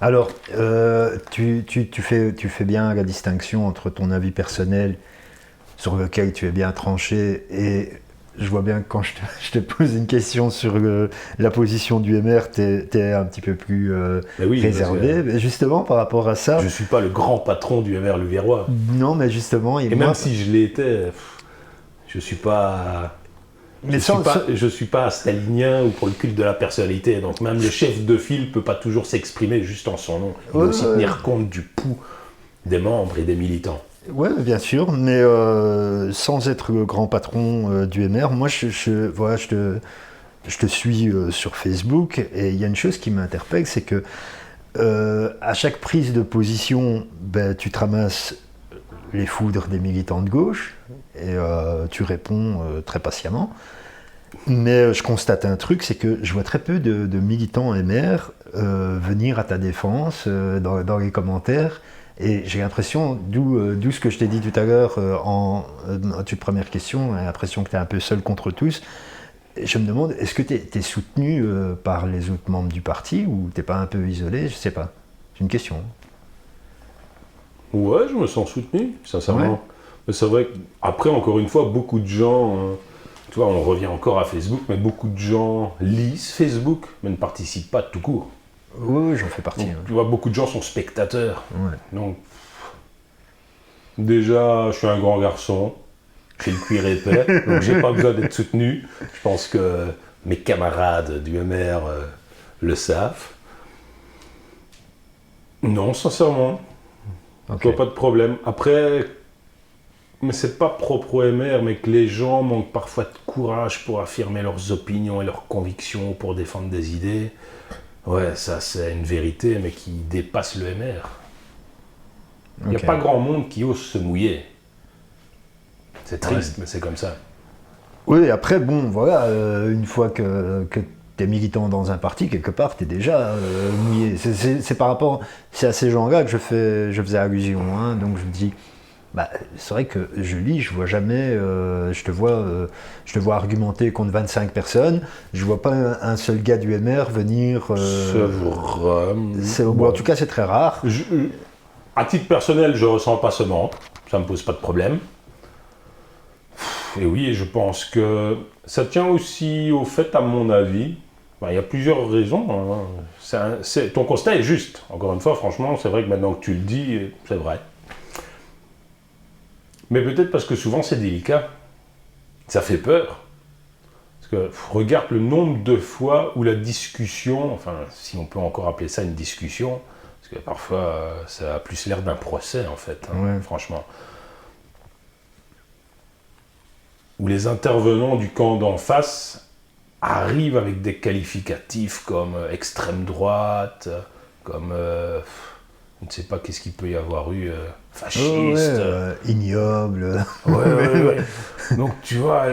Alors, tu fais bien la distinction entre ton avis personnel sur lequel tu es bien tranché et je vois bien que quand je te pose une question sur la position du MR, tu es un petit peu plus Mais oui, parce réservé. que Mais justement, par rapport à ça, je suis pas le grand patron du MR Louviérois. non, mais justement, et Et même moi, si je l'étais, je suis pas. mais sans, Je suis pas stalinien ou pour le culte de la personnalité. Donc même le chef de file peut pas toujours s'exprimer juste en son nom. Il doit aussi tenir compte du pouls des membres et des militants. ouais, bien sûr, mais sans être le grand patron du MR, moi, voilà, je te suis sur Facebook et il y a une chose qui m'interpelle, c'est que à chaque prise de position, ben, tu te ramasses les foudres des militants de gauche et tu réponds très patiemment. Mais je constate un truc, c'est que je vois très peu de militants MR venir à ta défense dans les commentaires. Et j'ai l'impression, d'où ce que je t'ai dit tout à l'heure en toute première question, j'ai l'impression que tu es un peu seul contre tous. Je me demande, est-ce que tu es soutenu par les autres membres du parti ou t'es pas un peu isolé? Je sais pas. C'est une question. Ouais, je me sens soutenu, sincèrement. Ouais. Mais c'est vrai qu'après, encore une fois, beaucoup de gens, tu vois, on revient encore à Facebook, mais beaucoup de gens lisent Facebook, mais ne participent pas tout court. Oui, j'en fais partie. Donc, Ouais. tu vois, beaucoup de gens sont spectateurs. Ouais. Donc, déjà, je suis un grand garçon, j'ai le cuir épais, donc j'ai pas besoin d'être soutenu. Je pense que mes camarades du MR le savent. Non, sincèrement, Ok. je vois pas de problème. Après, mais c'est pas propre au MR, mais que les gens manquent parfois de courage pour affirmer leurs opinions et leurs convictions, pour défendre des idées. Ouais, ça c'est une vérité, mais qui dépasse le MR. Il n'y a Ok. pas grand monde qui ose se mouiller. C'est triste, Ouais. mais c'est comme ça. Oui, après, bon, voilà, une fois que tu es militant dans un parti, quelque part, tu es déjà mouillé. C'est par rapport, c'est à ces gens-là que je faisais allusion. Hein, donc je me dis, bah, c'est vrai que je lis, je vois jamais, je te vois argumenter contre 25 personnes, je vois pas un seul gars du MR venir. C'est vrai. Bon, en tout cas, c'est très rare. À titre personnel, je ressens pas ce manque. Ça me pose pas de problème. Et oui, je pense que ça tient aussi au fait, à mon avis, il y a plusieurs raisons. Hein. Ton constat est juste. Encore une fois, franchement, c'est vrai que maintenant que tu le dis, c'est vrai. Mais peut-être parce que souvent c'est délicat. Ça fait peur. Parce que regarde le nombre de fois où la discussion, enfin, si on peut encore appeler ça une discussion, parce que parfois ça a plus l'air d'un procès en fait, hein, Ouais. franchement. Où les intervenants du camp d'en face arrivent avec des qualificatifs comme extrême droite, comme je ne sais pas qu'est-ce qu'il peut y avoir eu, Oh, ouais, fasciste. ignoble. Ouais. Donc tu vois,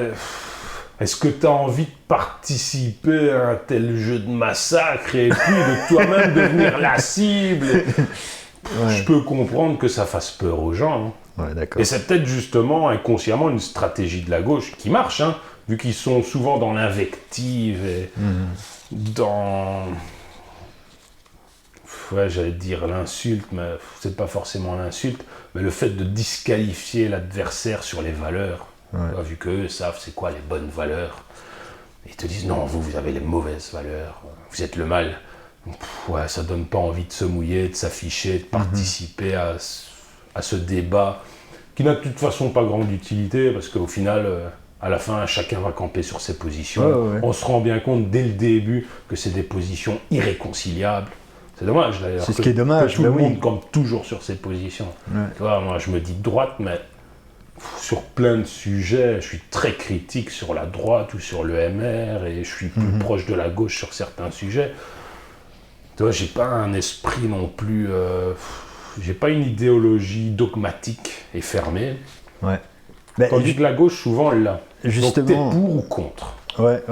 est-ce que tu as envie de participer à un tel jeu de massacre et puis de toi-même devenir la cible? Ouais. Je peux comprendre que ça fasse peur aux gens. Hein. Ouais, d'accord. Et c'est peut-être justement inconsciemment une stratégie de la gauche qui marche, hein, vu qu'ils sont souvent dans l'invective et dans... Ouais, j'allais dire l'insulte, mais c'est pas forcément l'insulte, mais le fait de disqualifier l'adversaire sur les valeurs. Ouais. Vu qu'eux savent c'est quoi les bonnes valeurs. Ils te disent non, vous avez les mauvaises valeurs, vous êtes le mal. Ouais, ça donne pas envie de se mouiller, de s'afficher, de participer à ce débat qui n'a de toute façon pas grande utilité parce qu'au final, à la fin, chacun va camper sur ses positions. Ouais. On se rend bien compte dès le début que c'est des positions irréconciliables. C'est dommage d'ailleurs. C'est ce qui est dommage, que tout bah le oui. monde campe toujours sur ses positions. Ouais. Tu vois, moi je me dis de droite, mais sur plein de sujets, je suis très critique sur la droite ou sur le MR et je suis plus proche de la gauche sur certains sujets. Tu vois, j'ai pas un esprit non plus, j'ai pas une idéologie dogmatique et fermée. Ouais. Ben, Tandis que la gauche, souvent, elle l'a. justement. Donc t'es pour ou contre? Ouais.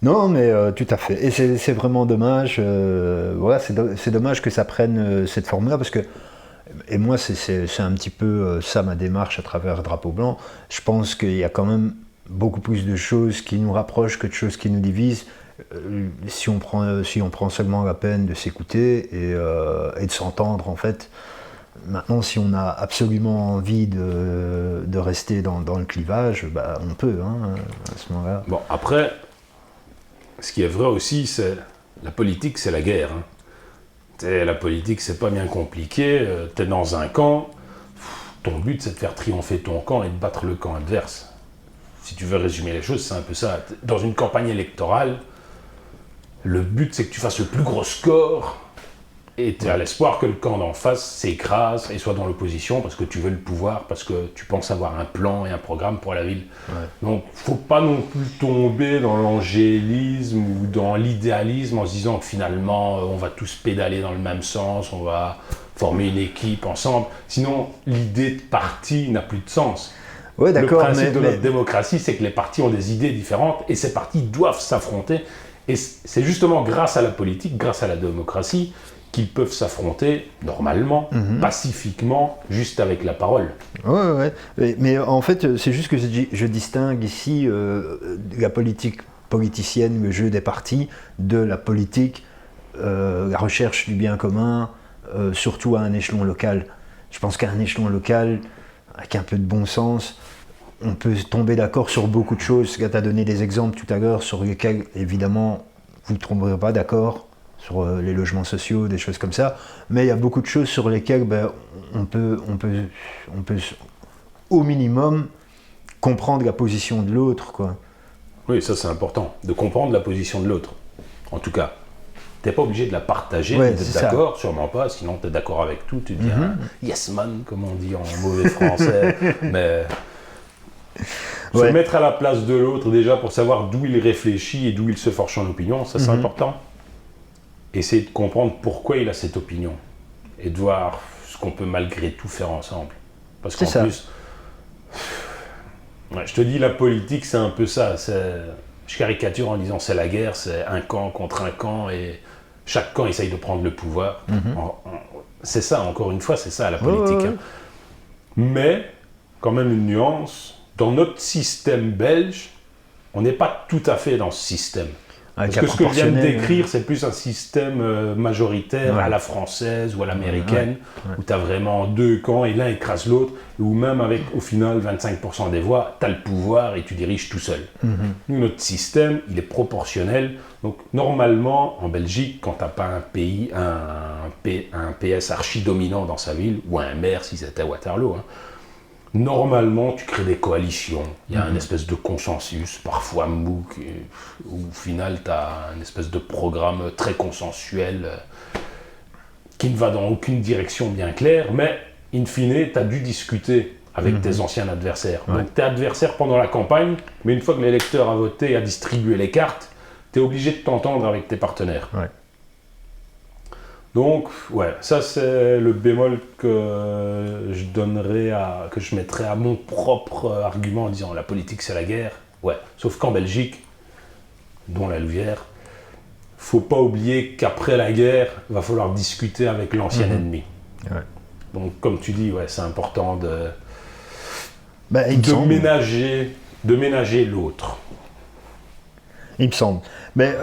Non, mais tout à fait. Et c'est vraiment dommage. Voilà, c'est dommage que ça prenne cette forme-là parce que. Et moi, c'est un petit peu ça ma démarche à travers Drapeau Blanc. Je pense qu'il y a quand même beaucoup plus de choses qui nous rapprochent que de choses qui nous divisent. si on prend seulement la peine de s'écouter et de s'entendre, en fait, maintenant, si on a absolument envie de rester dans le clivage, bah, on peut, hein, à ce moment-là. Bon, après, ce qui est vrai aussi, c'est la politique, c'est la guerre. Hein. La politique, c'est pas bien compliqué. T'es dans un camp, ton but, c'est de faire triompher ton camp et de battre le camp adverse. Si tu veux résumer les choses, c'est un peu ça. Dans une campagne électorale, le but, c'est que tu fasses le plus gros score et tu as l'espoir que le camp d'en face s'écrase et soit dans l'opposition parce que tu veux le pouvoir, parce que tu penses avoir un plan et un programme pour la ville. Ouais. Donc, faut pas non plus tomber dans l'angélisme ou dans l'idéalisme en se disant que finalement, on va tous pédaler dans le même sens, on va former une équipe ensemble. Sinon, l'idée de parti n'a plus de sens. Ouais, d'accord, le principe de notre démocratie, c'est que les partis ont des idées différentes et ces partis doivent s'affronter. Et c'est justement grâce à la politique, grâce à la démocratie, qu'ils peuvent s'affronter normalement, pacifiquement, juste avec la parole. Ouais. Mais en fait, c'est juste que je distingue ici la politique politicienne, le jeu des partis, de la politique, la recherche du bien commun, surtout à un échelon local. Je pense qu'à un échelon local, avec un peu de bon sens, on peut tomber d'accord sur beaucoup de choses. Tu as donné des exemples tout à l'heure sur lesquels, évidemment, vous ne tomberez pas d'accord, sur les logements sociaux, des choses comme ça. Mais il y a beaucoup de choses sur lesquelles on peut au minimum comprendre la position de l'autre, quoi. Oui, ça c'est important, de comprendre la position de l'autre. En tout cas, tu n'es pas obligé de la partager, d'être d'accord, sûrement pas, sinon tu es d'accord avec tout, tu dis yes man, comme on dit en mauvais français, mais se mettre à la place de l'autre déjà pour savoir d'où il réfléchit et d'où il se forge son opinion, ça c'est important. Essayer de comprendre pourquoi il a cette opinion et de voir ce qu'on peut malgré tout faire ensemble. Parce qu'en plus, je te dis, la politique, c'est un peu ça. Je caricature en disant c'est la guerre, c'est un camp contre un camp et chaque camp essaye de prendre le pouvoir. C'est ça, encore une fois, c'est ça la politique. Hein. Mais, quand même une nuance, dans notre système belge, on n'est pas tout à fait dans ce système. Parce que ce que je viens de décrire, c'est plus un système majoritaire à la française ou à l'américaine, où tu as vraiment deux camps et l'un écrase l'autre, ou même avec, au final, 25% des voix, tu as le pouvoir et tu diriges tout seul. Nous, notre système, il est proportionnel. Donc, normalement, en Belgique, quand tu n'as pas un PS archi-dominant dans sa ville, ou un maire si c'était à Waterloo, normalement, tu crées des coalitions, il y a une espèce de consensus, parfois mou, où au final, tu as une espèce de programme très consensuel qui ne va dans aucune direction bien claire, mais in fine, tu as dû discuter avec tes anciens adversaires. Donc, tu es adversaire pendant la campagne, mais une fois que l'électeur a voté et a distribué les cartes, tu es obligé de t'entendre avec tes partenaires. Donc, ça c'est le bémol que je donnerais que je mettrais à mon propre argument en disant la politique c'est la guerre. Sauf qu'en Belgique, dont la Louvière, faut pas oublier qu'après la guerre, il va falloir discuter avec l'ancien ennemi. Donc, comme tu dis, c'est important de ménager l'autre. Il me semble. Mais